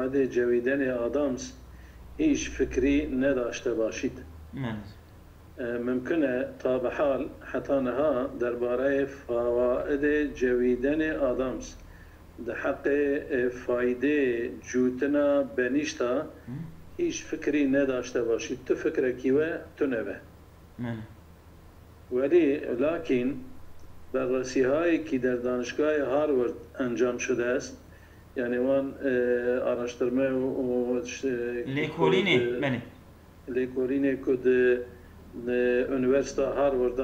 عادی جویدن آدامس هیچ فکری نداشته باشید. ممکنه تا به حال حتی نها درباره فواید جویدن آدامس در حق فایده جوتنا بنیشتا هیچ فکری نداشته باشید. تو فکر کیوه تو نوه ولی لکن بررسی هایی که در دانشگاه هاروارد انجام شده است، یعنی وان araştırma و لیکولینه کد üniversite هاروارد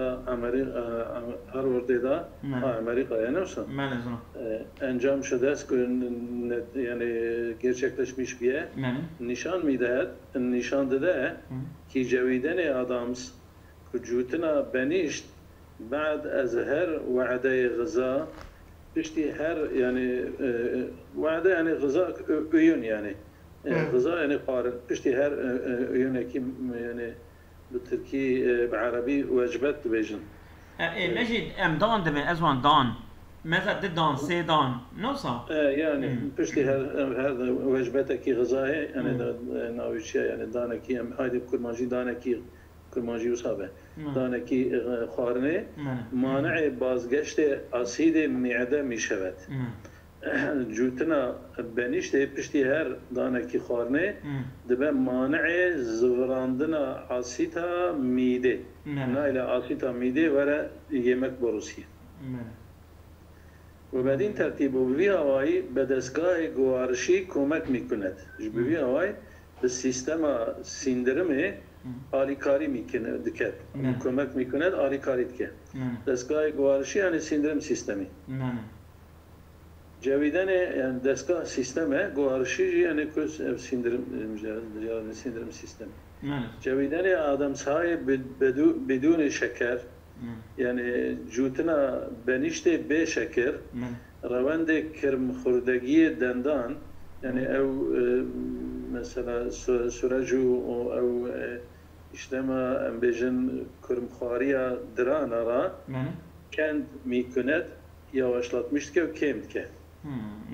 دا امریکا یعنی اصلا انجام شده است که یعنی gerçekleşmiş بیه نشان میدهد نشان داده که جویدن آدامس کجوتنا بنیشت بعد از هر وعده غذا پشتی هر یعنی وعده یعنی غذا öğün yani غذا yani قارن پشتی هر öğün ki yani بالتركي بعربي وجبات بيجن مجد ام دان دمي ازوان دان ماذا دان سي دان نوصا يعني بشتي هذا وجباتك غذائي يعني ناويشيا يعني دانكي ام هايدي كل ماجي دانكي كل ماجي وصابه دانكي خارنه مانع بازگشت اسید معده میشود جوتنا بنیشته پشتی هر دانکی خارنه دبه مانع زوراندنا آسیتا میده نایل آسیتا میده وره yemek borusiye و بدین ترتیب وی هوایی به دستگاه گوارشی کمک میکند جبوی هوایی به سیستم سیندرمه آلیکاری میکنه دکت کمک میکند آلیکاری دکه دستگاه گوارشی یعنی سیندرم سیستمی جویدن yani دستگاه سیستمه گوارشی yani سیندرم سیستم جویدن آدمسهای بدون شکر yani جوتنا بنیشت به شکر روند کرم خوردگی دندان yani او مثلا سرجو او işleme embejin kurmxariya dirana ra kend miknet yavaşlatmıştı ki kemt ki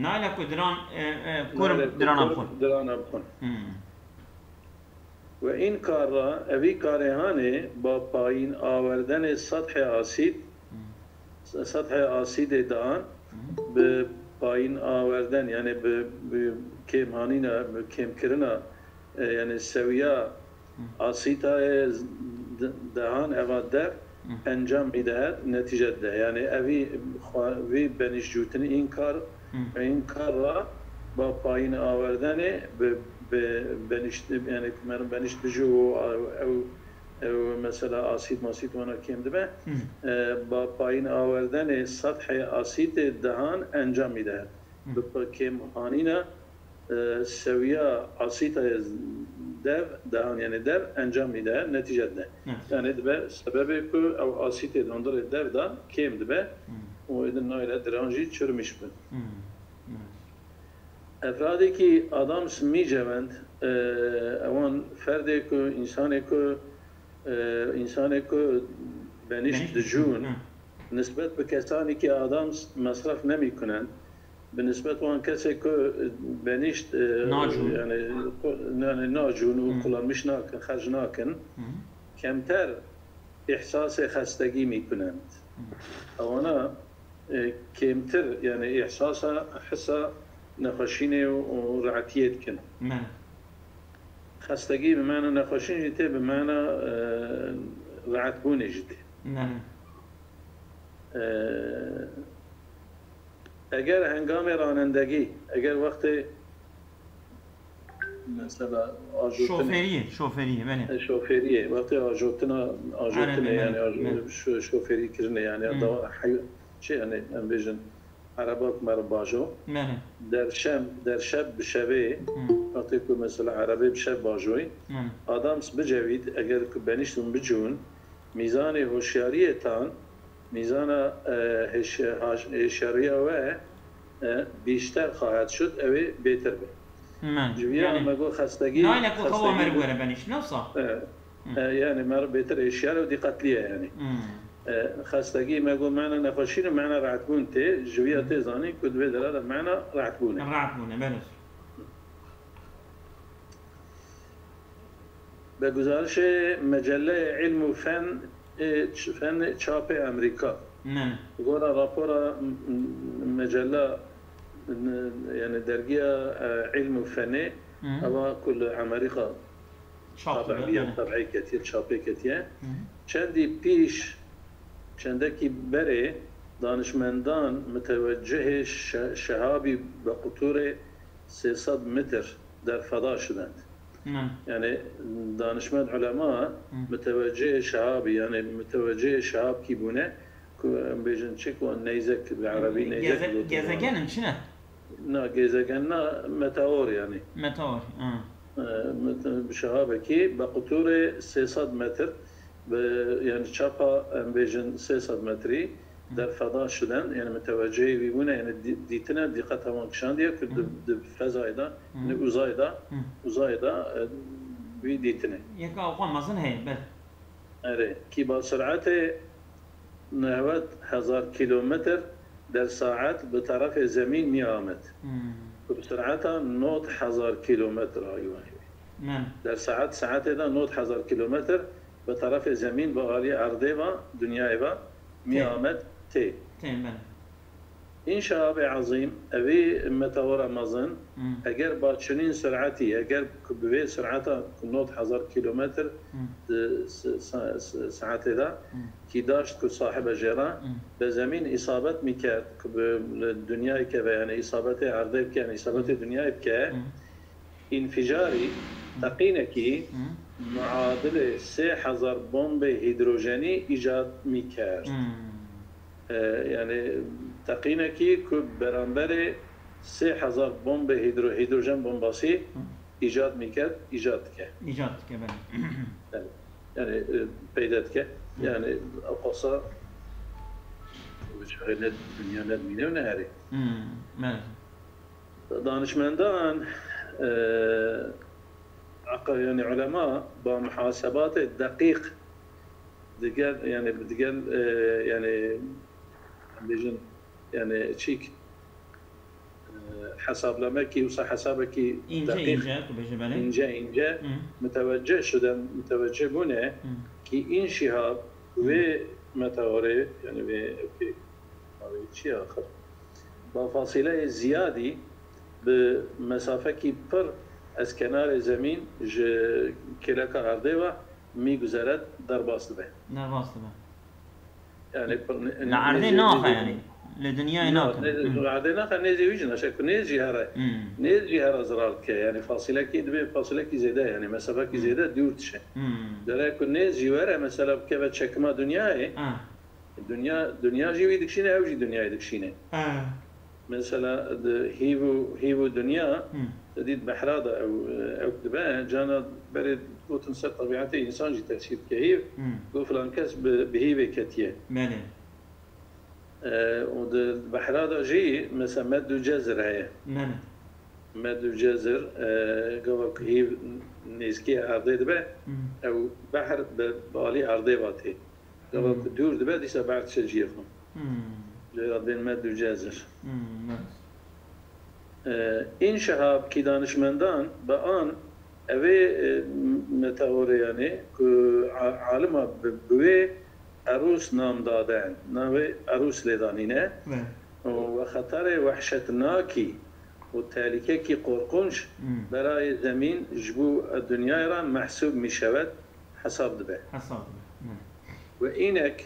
نايلا كدران كورم دران بخون و این کار را اوی کارهانه با پایین آوردن سطح آسید دان به پایین آوردن یعنی به کمهانینا کم کردن یعنی سویا آسیتا دهان اوادر انجام میدهد نتیجه ده یعنی اوی بنیش جوتن این کار را با پایین آوردن به بنیشت یعنی من بنیشت بجو او مثلا آسید ماسید وانا کم ده با پایین آوردن سطح آسید دهان انجام میدهد به کم هانینا سویا آسیتا دهان یعنی در انجام میده نتیجه ده یعنی دبه سببی که او آسیت دندر در دا کم دبه و ایدن نایل درانجی چرمش بند افرادی که آدامس می جوند اوان فردی که انسانی که بنیشت دجون نسبت به کسانی که آدامس مصرف نمی کنند بالنسبة وان كسي كو بنيشت يعني ناجون وكلان مش ناكن خرج ناكن كمتر إحساس خستگی میکنند اوانا كمتر يعني إحساس حسا نخشيني ورعتيت كن خستگی بمعنى نخشين جدي بمعنى رعتبوني جدي اگر هنگام رانندگی اگر وقت مثلا شوفریه وقتی آجوتنا یعنی شوفری کردن یعنی چه یعنی ام بیژن عربات مر باجو در شب بشبه وقتی که مثلا عربی بشب باجوی آدمس بجوید اگر که بنیشتون بجون میزان هوشیاری تان میزان هوشیاری او بیشتر خواهد شد او بهتر به يعني مگو خستگی نه نکو خوا مرگوره بنیش نوصا يعني مر بهتر هوشیار و دقتلیه يعني خستگی مگو معنی نخوشی رو معنی رعتبون ته جویه ته زانی کد به دلاله معنی رعتبونه بله به گزارش مجله علم و فن چاپ امریکا نه گورا راپورا مجله يعني درجية علم وفن أما كل أمريكا طبعي كتير شابي كتير چندی پیش چندکی بره دانشمندان متوجه شهابی به قطور 300 متر در فضا شدند يعني دانشمند علماء متوجه شهابي يعني متوجه شهاب كيبونه بيجن تشيكو نيزك بالعربي نيزك جازجان شنو؟ نا جازجان متاور يعني متاور بشهابه كي بقطور 300 متر يعني شابا بيجن 300 متري در فضاء شدن يعني متوجه بيبونه يعني ديتنا دقتها مكشانديه كد فضاء ده uzay da بيديتنا يكا أقوى مازن هي بل أري كي بسرعة 90,000 كيلومتر در ساعت بطرف زمین می آمد بسرعت 90,000 کیلومتر نعم در ساعت دا 90,000 کیلومتر به طرف زمین با عالی ارده و دنیای و می آمد تی این شهاب عظیم اوی متور مازن اگر با چنین سرعتی اگر به سرعت 90,000 کیلومتر ساعت دا کی داشت که صاحب جرا به زمین اصابت میکرد که به دنیای که یعنی اصابت ارده که یعنی اصابت دنیای که انفجاری تقینکی معادل 3,000 بمب هیدروژنی ایجاد میکرد يعني تقينكي كو برانبري 3,000 بمب هيدروجين بمباسي ايجاد ميكات ايجادك يعني بيدتك يعني قصة وجهنا الدنيا ندمينه ونهاري دانشمندان يعني علماء بمحاسبات الدقيق دقال يعني بدقال يعني بيجن يعني تشيك حساب لمكي وصح حسابك دقيق إنجا متوجه شدن متوجه بونه كي إن شهاب ومتوري يعني في شيء آخر بفاصلة زيادة بمسافة كي بر از کنار زمین کلاکا عرضه میگذرد در باستبه يعني العرضين ناخة يعني لدنيا ناخة العرضين ناخة نيزي ويجنا شكل نيزي هرا زرارك يعني فاصلة كي دبي فاصلة كي زيادة يعني مسافة كي زيادة دور تشي دراي كل نيزي ورا مثلا كيف تشكما دنياي دنيا جي ويدكشينه او جي دنيا يدكشينه مثلا هيفو دنيا تديد بحرادة او كدبان جانا بريد وتنسى طبيعتي إنسان جي تأثير كهيف قو فلان كاس بهيبة كتية مالي وبحرادة جي مثلا مدو جزر هي مدو جزر قو هيف نيزكي عرضي دبا أو بحر بالي عرضي باتي قو دور دبا ديسا بعد شجيخهم جرادين مدو جزر این شهاب کی دانشمندان به آن اوی متاور یعنی که عالم بوی عروس نام دادن نام عروس لیدانینه و خطر وحشتناکی و تالیکه کی قرقنش برای زمین جبو دنیای را محسوب می شود حساب دبه و اینک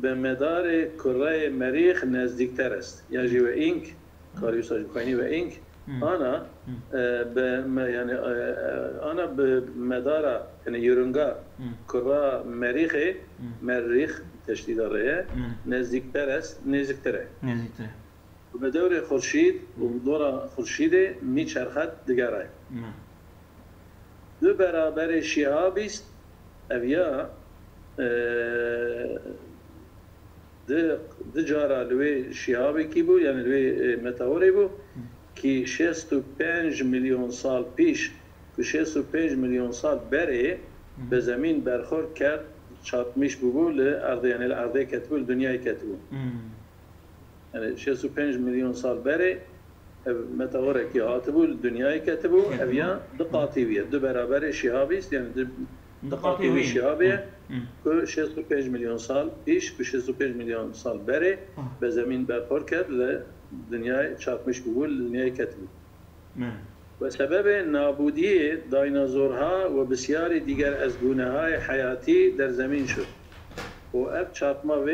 به مدار کره مریخ نزدیکتر است یعنی و اینک کاریوس آجوکانی و اینک آنا يعني أنا بمدار يعني يرونغا كرة مريخ تشديد الرئة نزديك تره وبدور خورشيد وبدور خورشيد ميشرخت دقاره دو برابر شهابيست أبيا ده جارا لوي شهابي كيبو يعني لوي متاوري بو که 65 میلیون سال پیش که 65 میلیون سال بره به زمین برخورد کرد چارپمیش بگو لارده یعنی الارده کتبو دنیای کتبو یعنی 65 میلیون سال بره متورك هاتبو الدنيا كتبو أبيا دقاتيوية دو برابر شهابيست يعني دقاتيوي شهابية كو 65 مليون سال پیش كو 65 مليون سال بري بزمين برخور کرد لدنيا çarpmış بو الدنيا كتبو وسبب نابودی دایناسورها و بسیاری دیگر از گونه‌های حیاتی در زمین شد. و اب چارپما و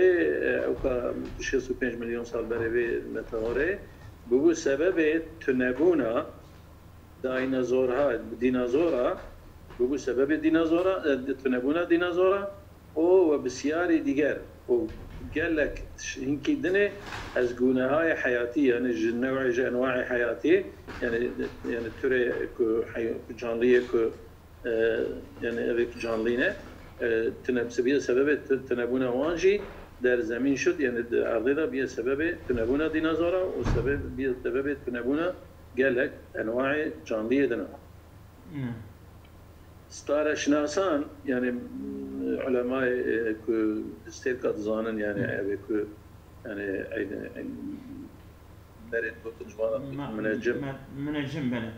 65 میلیون سال برای متواره بو سبب تنبونا دینازورها بو سبب تنبونا دینازورا و بسیاری دیگر و قال لك هنكي دني از گونه‌های حياتي يعني نوع انواع حياتي يعني ترى جانليه يعني avec جانلينه تنبسبيه سبب تنبونا وانجي در زمین شد يعني عرضه ده بيه سبب تنبونا ديناصورا وسبب بيه سبب تنبونا قال لك انواع جانليه دنا ستاره شناسان يعني علماء استيقاظ زانن يعني ابي يعني مريت بتجوانا منجم بله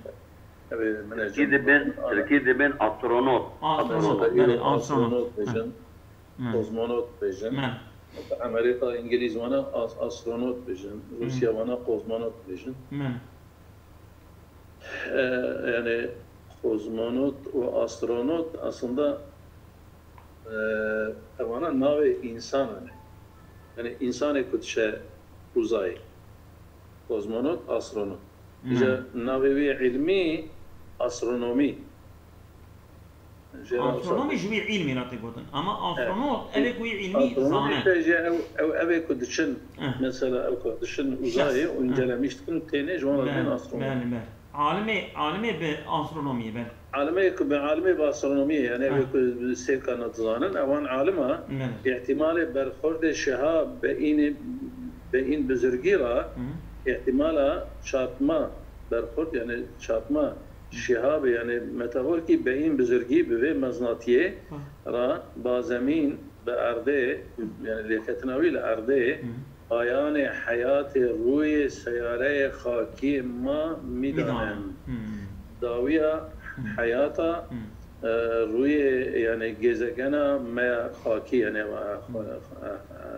ابي منجم تركيز بين استرونوت بيجن كوزمونوت بيجن امريكا انجليز وانا استرونوت بيجن روسيا وانا كوزمونوت بيجن yani kozmonot ve astronot aslında tamamen navi insan yani insan ekutşe uzay kozmonot astronot işte navi ilmi astronomi astronomi جوی علمی را تگوتن اما astronot ele kuy ilmi zane او ابي كدشن مثلا او كدشن uzay o incelemiştin tene jwanların astronomi عالمي بأسترونومية بل عالمي بأسترونومية يعني بسير كانت زانن اوان عالمها احتمال برخورد شهاب بين بزرگيرا احتمالا çarpma برخورد يعني çarpma شهاب يعني متهور کی بين بزرگی به مغناطیسیه را با زمین به ارده يعني لکتناوی لارده آیان حیات روی سیاره خاکی ما میدانند داویا حیاتا روی یعنی گزگن ما خاکی یعنی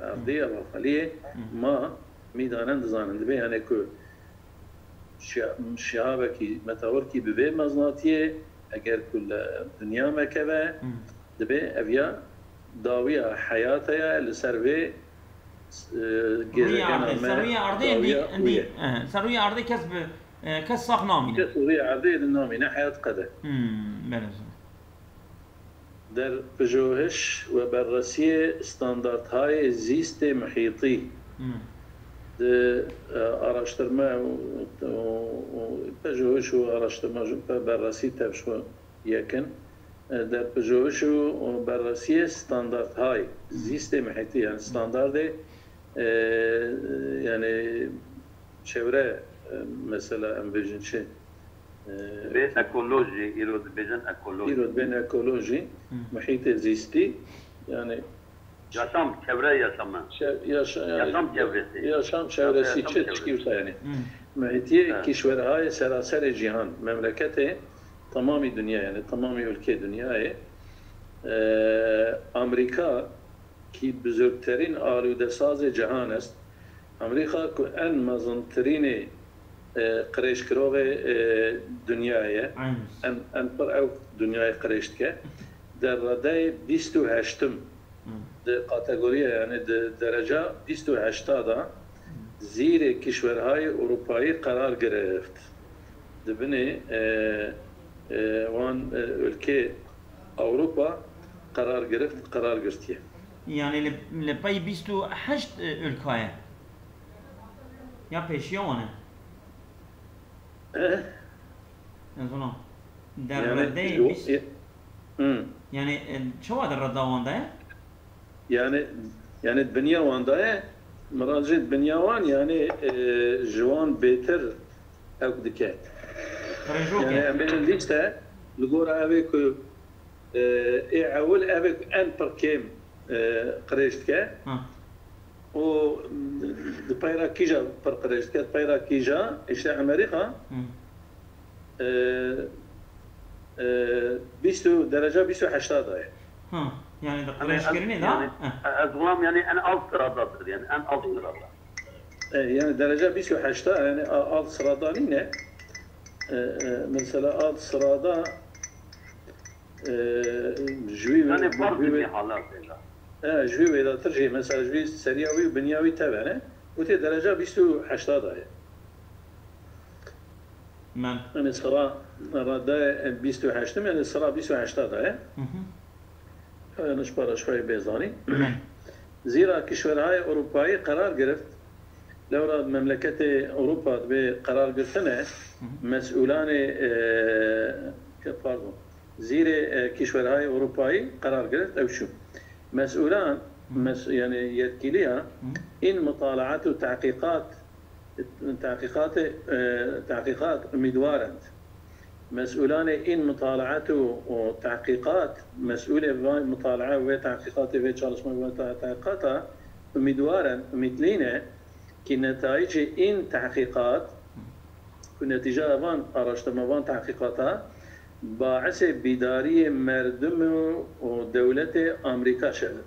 ارضی و خلیه ما میدانند زانند به یعنی که شهابه کی متور کی به مغناطیسیه اگر کل دنیا مکبه دبه اویا داویا حیاتیا لسروی سروية عرضية سروية عرضية كسب صاح نامينة سروية عرضية نامينة حياة قدر در پژوهش و بررسی استانداردهای زیست محیطی araştırma پژوهش و araştırma بررسی تبشو yakın در پژوهش و بررسی استانداردهای زیست محیطی yani standardı yani çevre mesela embejin şey ekoloji İrodbejin ekoloji muhit zisti yani yaşam çevre yaşamı yaşam çevresi yaşam çevresi çıkıyorsa yani muhiti kişverhay seraser cihan memleketi tamamı dünya yani tamamı ülke dünyayı Amerika ki buzurgterin aludesaz cihan است امریکا که ان مزنترین قریشکرو دنیایه ان پر او دنیای قریشت که در رده 28 در کاتگوری یعنی درجه 28 دا زیر کشورهای اروپایی قرار گرفت دبنی وان ülke Avrupa قرار گرفتیه يعني لبي 28 ülkeye ya peşiyone نظن در رده يعني شو هذا الرده وانده يعني الدنيا وانده مراجع الدنيا وان يعني جوان بيتر او دكه يعني من الليسته لقورا ابيك اول ابيك ان بركيم قريشتك و بيرا كيجا برقريش كات بيرا كيجا إشتا أمريكا 20 درجة 28 درجة. يعني قريش كرني لا؟ أزغلام يعني أنا ألترادات يعني أنا ألترادات. يعني درجة 28 يعني ألترادانينه مثلا ألترادا جوي يعني فرق في حالات جوي إذا ترجع مثلا جوي سريعوي وبنياوي تبعنا وتي درجة 28 درجة. من؟ يعني صراحة ردا 28 يعني صراحة 28 درجة. نشبر شوي بيزاني. زیرا کشورهای اروپایی قرار گرفت لورا مملکت اروپا به قرار گرفتن مسئولان زیر کشورهای اروپایی قرار گرفت او شو مسئولان يعني يتكيليها إن مطالعات وتحقيقات مدوارند مسؤولان إن مطالعات وتحقيقات مسؤولة مطالعة وتحقيقات وتشالشما وتحقيقات مدوارا مثلنا كنتائج إن تحقيقات كنتيجة أبان أرشتما تحقيقاتها باعث بداري مردم ودولة أمريكا شدت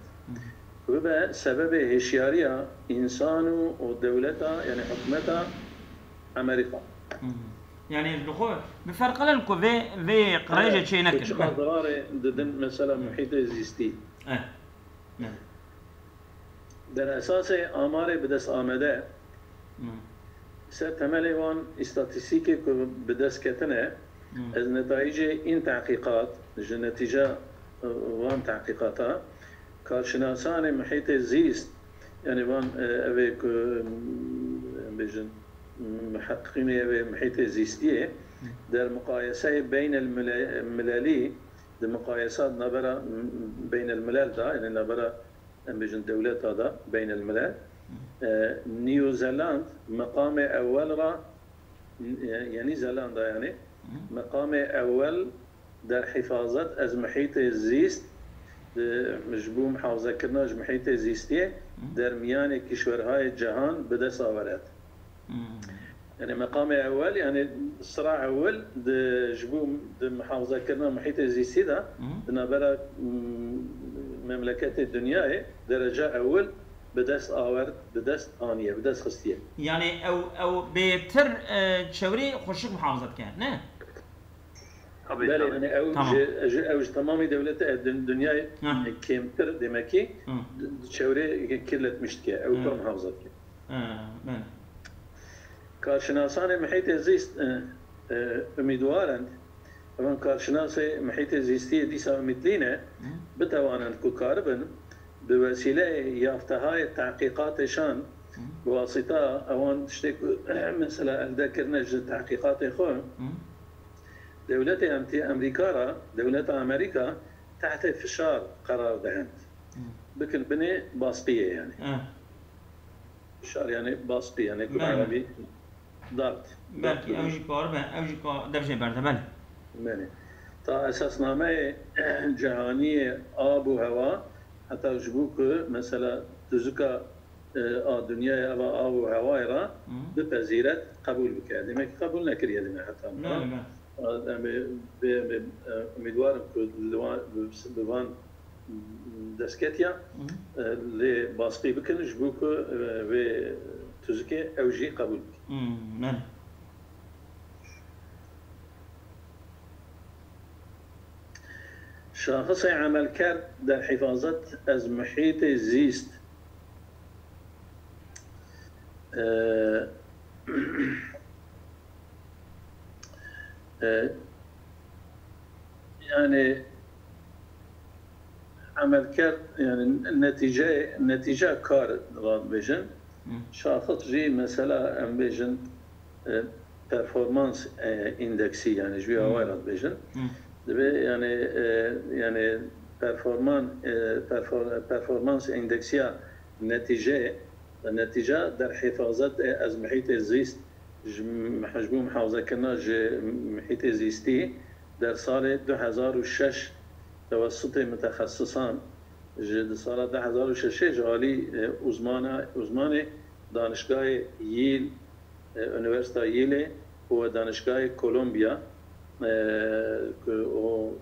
وبقى سبب هشيارية إنسان ودولتها يعني حكومتها أمريكا يعني الدخول بفرق لكم في قريجة شيء نكر شو ضراري ضمن مثلا محيط زيستي نعم در اساس آمار بدست آمده سر تملی وان استاتستیکی که بدست کتنه از نتایج این تحقیقات نتیجه وان تحقیقاتا کارشناسان محیط زیست يعني وان اوه بيجن محققين محيط زيستية در مقايسة بين الملالي در مقايسات نبرة بين الملال دا يعني نبرة بيجن دولات دا بين الملال نيوزيلاند مقام أول را يعني نيوزيلندا يعني مقام أول در حفاظة از محيط الزيست مجبور محافظة كرناج محيط الزيستية در ميان كشورهای جهان بدست آورد يعني مقام أول يعني صراع أول جبو محافظة كرنا محيط الزيستي ده بنابرا مملكة الدنيا درجة أول بدست آورد بدست آنية بدست خستية يعني أو بيتر شوري خوشك محافظة كان نه بله يعني أوج تمام دولة الدنيا كمتر دمكي شوري كلت مشتكى أو كم محافظة بله کارشناسان محیط زیست امیدوارند و کارشناس محیط زیستی دیسا امیدلینه بتوانند که کاربن به وسیله یافته‌های تحقیقاتشان بواسطه اوان تشتك مثلا الذكرناج تحقیقات خون دولت امریکا تحت فشار قرار دهند بكل بني باسقيه يعني فشار يعني باسقي يعني بالعربي ضغط بلكي اوجي كار دبجه برده بله تا اساسنامه جهانی آب و هوا حتی جبوك مثلا تزكى دنيا آب و هوا را بپذیرد قبول بکرد دمك قبول نکرد دمك حتی امیدوارم که بوان دسكتيا لباسقي بكن جبوك و تزكي اوجي قبول نعم شاخص عمل کرد در حفاظت از محیط زیست يعني عمل کرد يعني نتیجه کار راد بيجن شاخص جي مثلا ام بيجن performance اندكسي يعني جوي هواي راد بيجن يعني performance اندكسيا نتيجة در حفاظت از محیط زیست محجبو محافظة كرناج محيط زيستي در سال 2006 توسط متخصصان در سال 2006 جالي عثمان دانشگاه ییل üniversite ییل و دانشگاه کولومبیا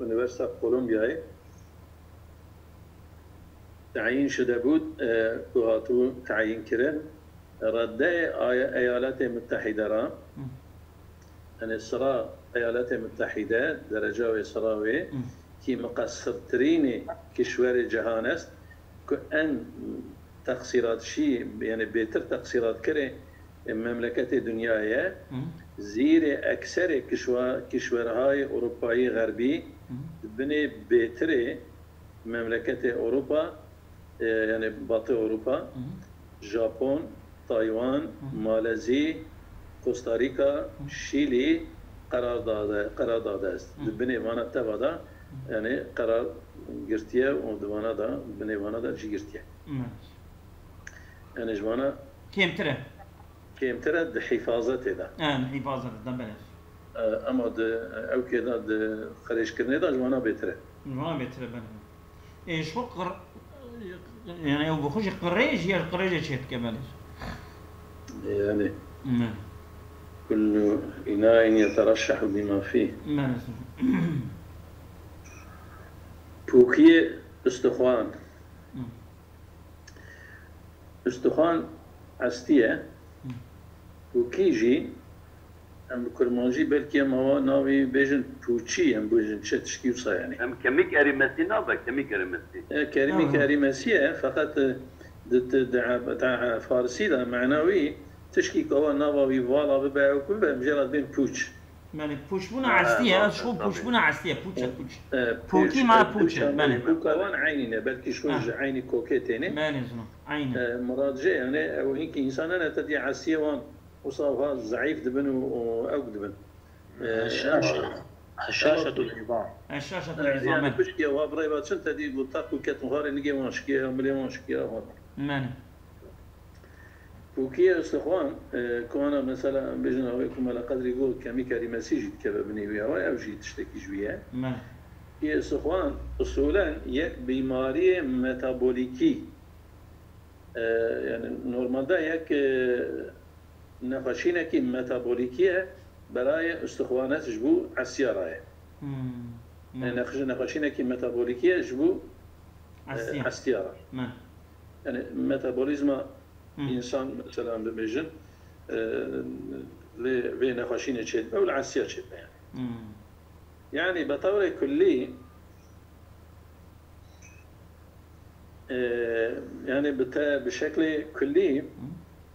üniversite کولومبیای تعیین شده بود که هاتو تعیین کردن رده ایالات متحده را یعنی سرا ایالات متحده درجه و سراوی که مقصرترین کشور جهان است که ان تقصیرات شی یعنی بهتر تقصیرات کرده مملکت دنیای زیر اکثر کشورهای اروپایی غربی بنی بهتر مملکت اروپا یعنی باطن اروپا ژاپن تایوان مالزی کوستاریکا شیلی قرار داده است بنی وانا تبادا یعنی قرار گرتیه و دوانا دا بنی وانا دا جی گرتیه یعنی جوانا كيمترى حفاظته ده حفاظته ده بلاش اما او كده خريج كرني ده جوانا بيتره بله ايش هو يعني هو بخش قريج هي القريجه شيت كمالش يعني كل إناء يترشح بما فيه بوكي استخوان عستيه بوكيجي ام كرمانجي بلكي ما ناوي بيجن بوتشي ام بيجن تشكي وصا يعني ام كميك اريمسي نافا كميك اريمسي كريمسي فقط دع فارسي ده معنوي تشكي كوا نافا فوالا ببيع كل مجرد بين بوتش يعني بوشبونا عستيه شو بوشبونا عستيه بوتش بوكي مع بوتش يعني بوكوان عينه بلكي شو عيني كوكيتيني مالي زنو عينه مراد جاي يعني او هيك انسان انا تدي عسيه وان وصاوها ضعيف دبن او دبن هشاشة العظام يعني بشكي وابري باتشن تدي بوتاكو كتمهار نجي وانشكيها مليون وانشكيها هون ماني وكي استخوان كوانا مثلا بجنا ويكم على قدر يقول كمي كريمسي جيت كبابني ويا او جيت تشتكي جويا كي استخوان اصولا يك بيماري ميتابوليكي يعني نورمال ده يك نخشينكي ميتابوليكيه براي استخوانات جبو عسيراي نخشينكي ميتابوليكيه جبو عسيرا يعني ميتابوليزم انسان مثلا بمجن بين خشينه شد او العسير شد يعني بطور كلي يعني بشكل كلي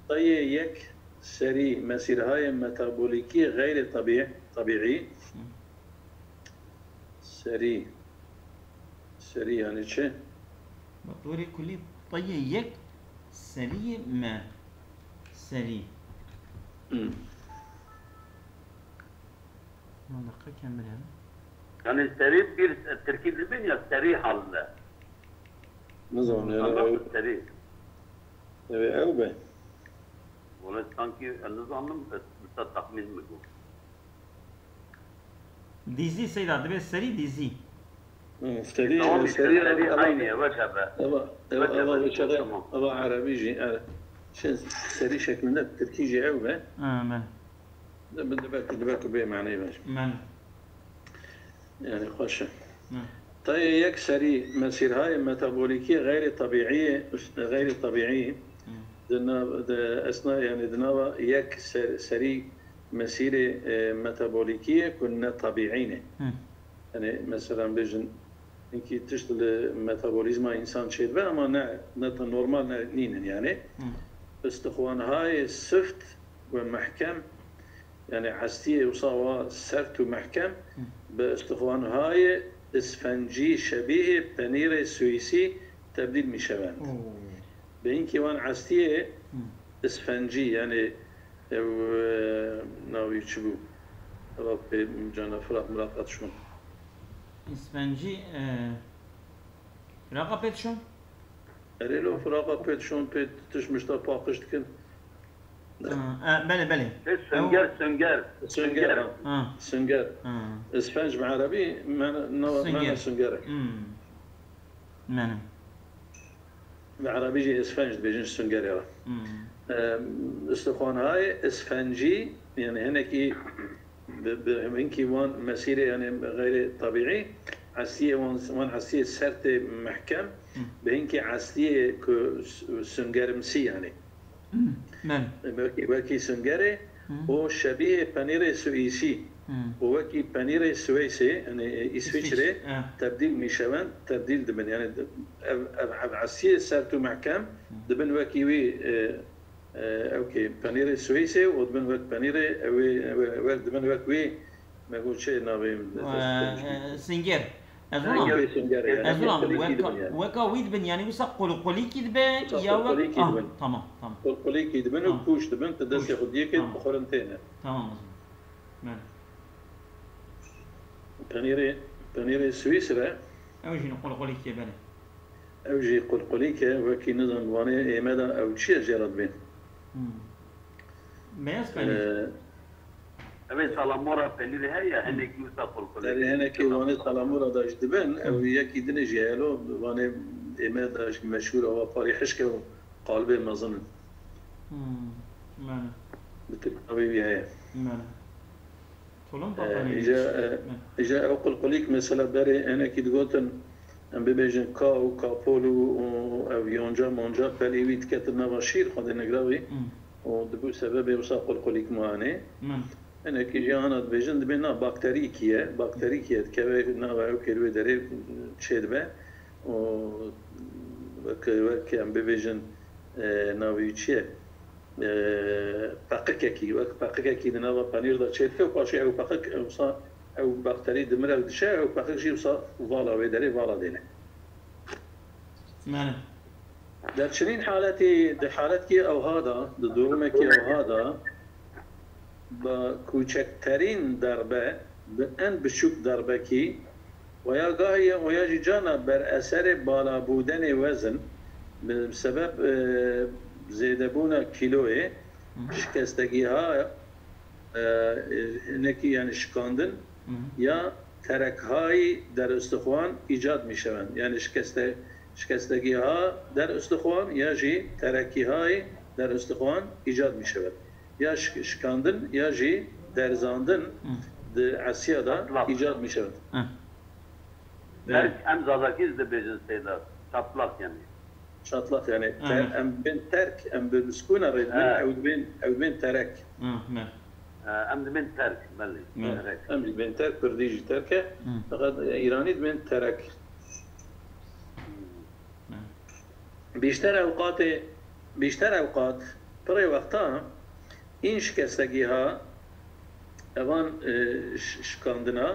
طي يك سري مسيرهای متابوليكي غير طبيعي سري يعني چه بطور كلي طي يك سري ما سري منطقة كاملة يعني السري بير التركيب البنية السري حل نظام يعني السري او به ولا sanki النظام التخمين مجهول ديزي سيدا دبي سري ديزي سري عيني وجهه أبا عربي جي شن سري شكلنا بالتركيجي أو به ما بدبك به معناه باش يعني خوش طيب يك سري مسيرهای ميتابوليكية غير طبيعية أثناء يعني دنا يك سري مسيرة ميتابوليكية كنا طبيعيين يعني مثلا بيجن إنكي تشتغل ميتابوليزم إنسان شيء بقى أما نورمال نين يعني استخوان هاي سفت ومحكم يعني عستيه وصاوا سرت ومحكم باستخوان هاي اسفنجي شبيه بنير سويسي تبديل مشابه بإنكي وان عستيه اسفنجي يعني ناوي تشبو ربي جانا فراق ملاقات شون اسفنجي فراقة بيت شون؟ أريلو فراقة بيت شون بيت تشمشتا باقش تكن بلي سنجر اسفنج بعربي معنى سنجر معنى بعربي جي اسفنج بيجنش سنجر يلا استخوانهای اسفنجی يعني هناكي هنكي وان مسيرة يعني غير طبيعي عسية وان عسية سرت محكم بهنكي عسية سنجرمسي يعني من وكي سنجري وشبيه بانير سويسي وكي بانير سويسي يعني إسفيتشري تبديل ميشوان تبديل دبن يعني عسية سرت محكم دبن وكي وي اوكي بانير سويسي ودبن وك بانير وك دبن وك وي ما اقول شيء نابي سنجر ازولام وكا ويد بن يعني وسا قلقلي كدبه يا وك تمام قلقلي كدبن وكوش دبن تدس ياخذ يك بخورنتين تمام ماشي بانير سويسرا اوجي قلقلي كبنه اوجي قلقلي ك وكي نظام واني ماذا او شيء جرد بين ما يسمعني أبي سلامورا بني هي هنيك يوسف كل هناك واني سلامورا داش دبن او يكي دنج يالو واني اما داش مشهور او باري حشكه قلب مظن معنى بالتقوي هي معنى طولم بطاني اجا اقول قليك مثلا بري انا كي دغوتن ام ببيجن كاو كابولو او يونجا مونجا بليويت كتنا بشير خد نغراوي ودبو سبب يوسا قلقليك معاني انا كي جانا بيجن دبنا بكتيريكيه كبه نا او كيلو دري تشيدبه و وك ام ببيجن ناويتشي باقكي باقكي دنا بانير دا تشيدكه وباشي او باقك او بكتيري دمر دشا او باقك شي وصا فوالا ودري فوالا دينا معنى در چنین حالت که او هادا دوم که او هادا با کوچکترین ضربه به ان بشوک ضربه کی و یا گاهی و یا جانا بر اثر بالا بودن وزن بسبب زیاده بودن کیلوی شکستگی ها نکی یعنی شکاندن یا ترک های در استخوان ایجاد می شوند یعنی شکستگی ها در استخوان یا جی ترکی های در استخوان ایجاد می شود یا شکاندن یا جی درزاندن در عصیه دا ایجاد می شود ام زاداکیز ده بیجن سیدا çatlak yani çatlak yani em ben terk em bir sukuna redin ev ben terek ام ben terk belli em ben terk perdiji terke fakat İranî ben terek بیشتر اوقات برای وقتا این شکستگی ها اوان شکاندنا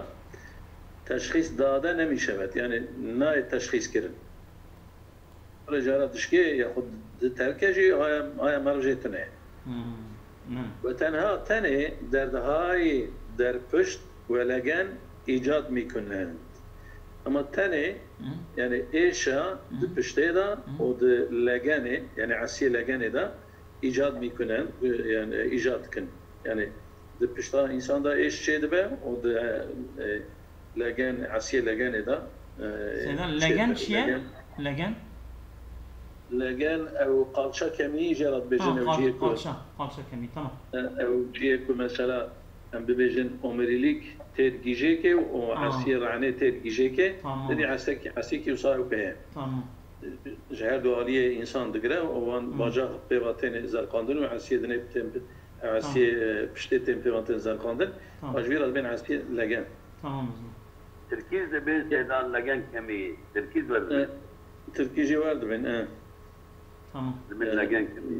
تشخیص داده نمی شود یعنی نه تشخیص کردن برای جارتش که یا خود ترکجی آیا مرجع تنه و تنها تنه دردهای در پشت و لگن ایجاد می کنند اما تنه yani eşya pişte da o da legane yani asiye legane da icat mikunen yani icat kın yani de pişta insanda eşçeydi be o da legen asiye legane da sen legen şiye legen legen ev kalça kemiği cerat bejin evciye ku kalça kemiği tamam evciye ku mesela em bebejin omerilik ترجيجيكي وعسير رعني ترجيجيكي لاني عسيكي وصاروا بها جهر دواليه انسان دغرا وان باجا بيواتين زرقاندن وعسير دني عسير بشتي بيواتين زرقاندن مجبور بين عسير لگن تمام تركيز ده بين زيدان لگن كمي تركيز ورد تركيجي ورد بين تمام من لگن كمي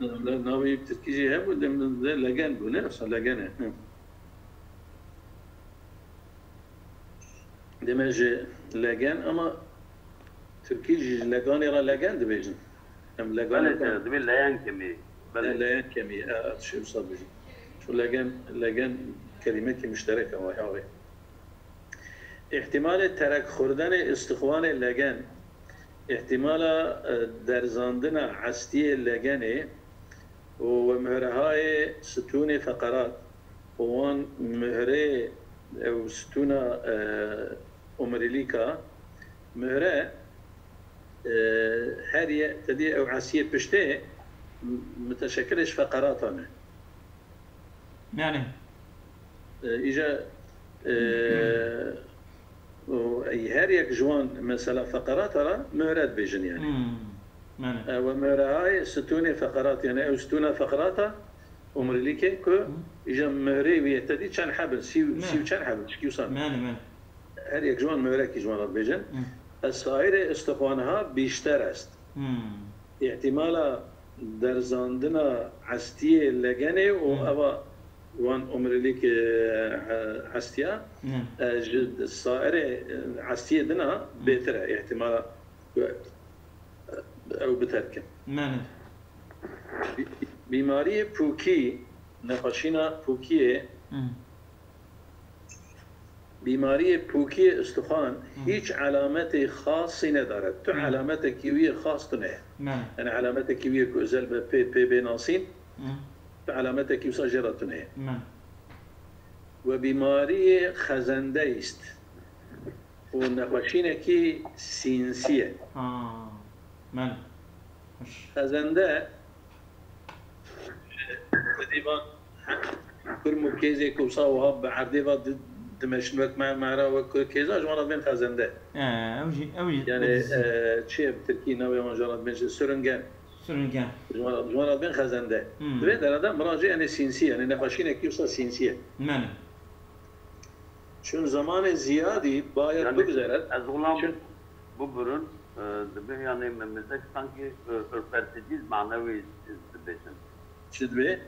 لا ناوي تركيجي هم لگن بونه اصلا لگن دمج لگن اما تركيج لگان را لگن دبيجن ام لگان دبي لگن كمي لگن كمي شو صار بيجي شو لگن كلمه مشتركه وهي احتمال ترك خوردن استخوان لگن احتمال درزاندن عستی لگنه و مهرهای ستون فقرات وان مهره او ستون أمريكا مهرة هذه تدي أو عسية بشتة متشكلش فقراتانه يعني اجا هر یک جوان مثلا فقرات را مهرات بيجن يعني يعني ومهرة هاي ستونة فقرات يعني او ستونة فقراتها ومرليكي كو اجا مهري ويتدي كان حبل سيو كان حبل شكيو صان يعني هر یک جوان مهرة کی جوانات بيجن السائر استخوانها بیشتر است احتمالا در زاندنا عستیه لگنه و اوا وان عمرلیک عستیه جد سائر عستیه دنا بهتره احتمالا او بترکه بیماری پوکی نقاشینا پوکیه بیماری پوکی استخوان هیچ علامت خاصی ندارد تو علامت کیوی خاص تو نه یعنی علامت کیوی که ازل به پی بناسین تو علامت کیوی ساجرات تو نه و بیماری خزنده است و نقاشینه کی سینسیه خزنده دیوان کرمو کیزی کوسا و ها بعردی و دمشن وقت معرا و کیزا جوانات بین خزنده اوجي يعني چیه بترکی نوی جوانات بین سرنگن جوانات بین خزنده دوی در آدم مراجع یعنی سینسی یعنی نقاشی کیوسا سینسیه چون زمان زیادی باید بگذارد از غلام ببرن دبی yani memleket sanki ürpertici manevi dibişin. چی دوی؟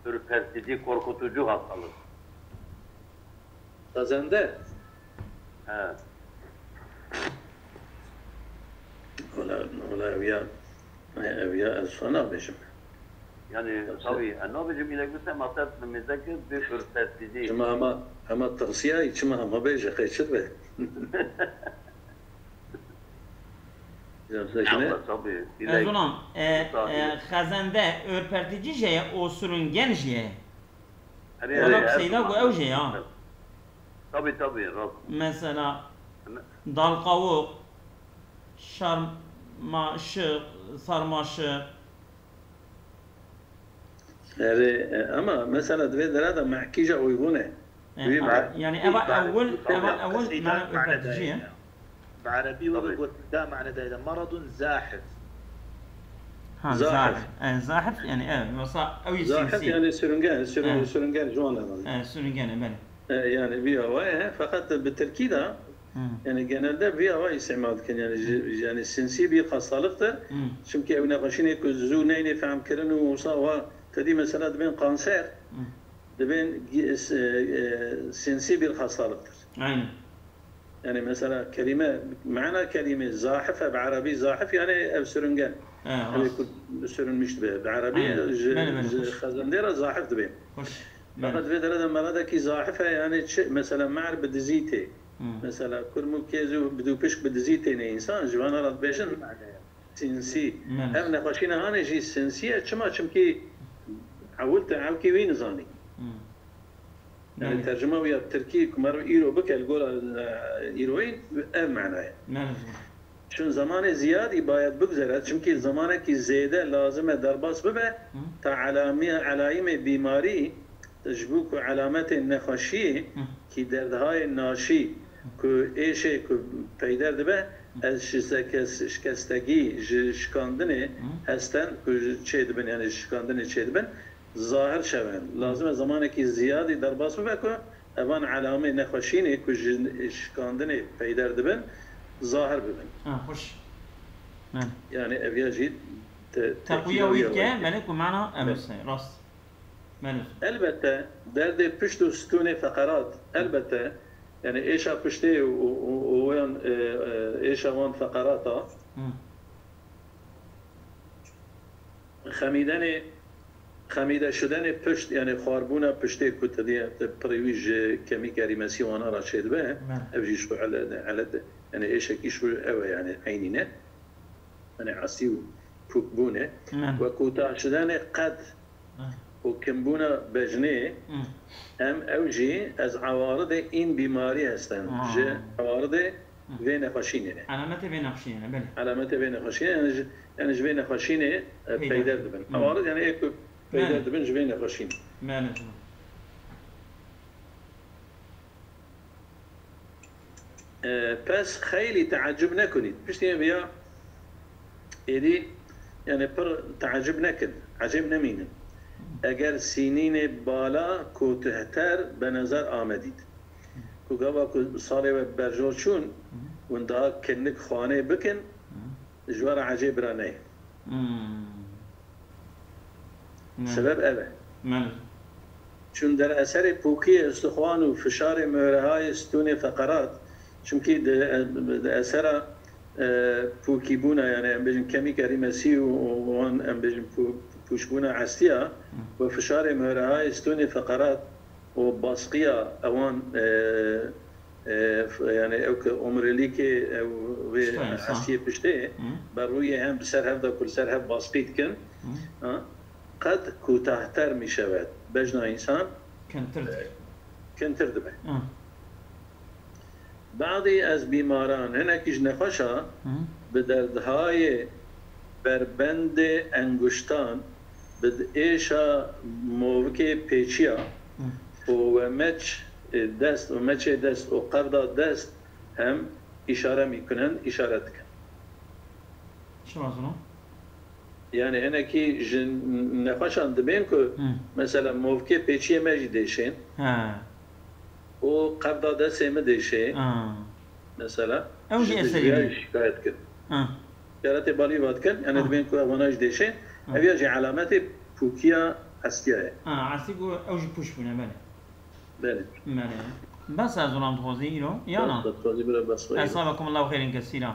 Ürpertici, korkutucu hastalık. خزنده؟ Evet. ولا اویا اصلا بشم. Yani tabii ne bizim ilgisi masal memleket bir ürpertici. ama tavsiye içime ama beje kaçır be. Zolam, xazende ürpertici jeye o sürüngen jeye. Ola seyda bu ev jeye ha. Tabii. Mesela dal kavuk, şarmaşık, sarmaşık. Yani ama mesela dve derada mahkice uygune. يعني أول معنى ürpertici. بعربي وقت ده معنى ده مرض زاحف. زاحف يعني أو زاحف يعني سرنجان جوانا. سرنجان بله. يعني فيها واي فقط بالتركيز يعني genelde فيها واي استعمال كان يعني السنسي بي خاصالقته çünkü evine başına kuzu neyni fهم كرن وصاوا تدي مثلا بين قانسر بين سنسي بي خاصالقته. يعني مثلا كلمة معنى كلمة زاحفة بعربي زاحف يعني سرنجان يعني يكون سرنمش بعربي خزنديرة زاحف دبين فقط في ثلاثة مرات كي زاحفة يعني مثلا معر بدزيتي مثلا كل مكيزو بدو بشك بدزيتي إنسان جوانا رد بيشن سنسي هم نقاشينا هاني جي سنسية كما كي عولت عوكي وين زاني يعني ترجمة ويا التركي كمرو إيرو بك الجول إيروين معناه چون زمان زیادی باید بگذرد چون که زمانی که زیاده لازمه درباس ببه تا علائم بیماری تجبوک و علامت نخاشی که دردهای ناشی که ایشه که پیدا دبه از شکستگی شکاندنه هستن که چه دبن یعنی شکاندنه چه دبن ظاهر شوند لازمه زمانی که زیادی درباس ببه که اوان علامه نخاشینه که شکاندنه پیدا دبن ظاهر ببن. خوش. يعني أبيا جيد تقوية ويكا ملك ومعنى أمس راس. ملك. البته درد پشت و ستون فقرات البته يعني إيشا پشته وين إيشا وان فقراتا خمیده شدن پشت یعنی خاربونا پشته کتدیه پریویج کمی کریمسی وانا را شد به ابجیش على يعني ايش كيش او يعني عينينا يعني عسيو بوكبونه وكوتا شدان قد وكمبونا بجنه هم اوجي از عوارض این بیماری هستن عوارض بين خشينه علامات بين خشينه بله علامات بين خشينه يعني جبين خشينه بيدر دبن عوارض يعني ايه بيدر دبن جبين خشينه ماله بس خیلی تعجب نکنید پشتی بیا ایدی یعنی پر تعجب نکن عجب نمینن اگر سینین بالا کوتهتر به نظر آمدید که گواه که سالی و برجور چون ونده کنک خانه بکن جوار عجب را نه سبب اوه چون در اثر پوکی استخوان و فشار مهره های ستون فقرات چونکی در اثر پوکی بونا یعنی ام بجن کمی کریمسی و وان ام بجن پوش بونا عستیا و فشار مهره های ستون فقرات و باسقیا اوان يعني او عمرلي كي او عسيه بشتي بروي هم بسر هفدا كل سر هف باسقيت كن قد كوتاهتر ميشود بجنا انسان كنتر دبه بعضی از بیماران هنکیش نخوشا به دردهای بربند انگشتان به ایشا موقع پیچیا و مچ دست و قرض دست هم اشاره میکنند اشارت کن شو معنی؟ یعنی هنکی نخوشان دبین که مثلا موقع پیچی مجیدشین و قرض دست هم دیشه مثلا اوجی اصلی شکایت کن شکایت بالی واد کن یعنی دبین که اواناش دیشه اویاجی علامت پوکیا هستیه عسیگو اوجی پوش بونه بله بله بس از اونم توضیحی رو یا نه؟ توضیح بره بس أصابكم الله خير كثيرا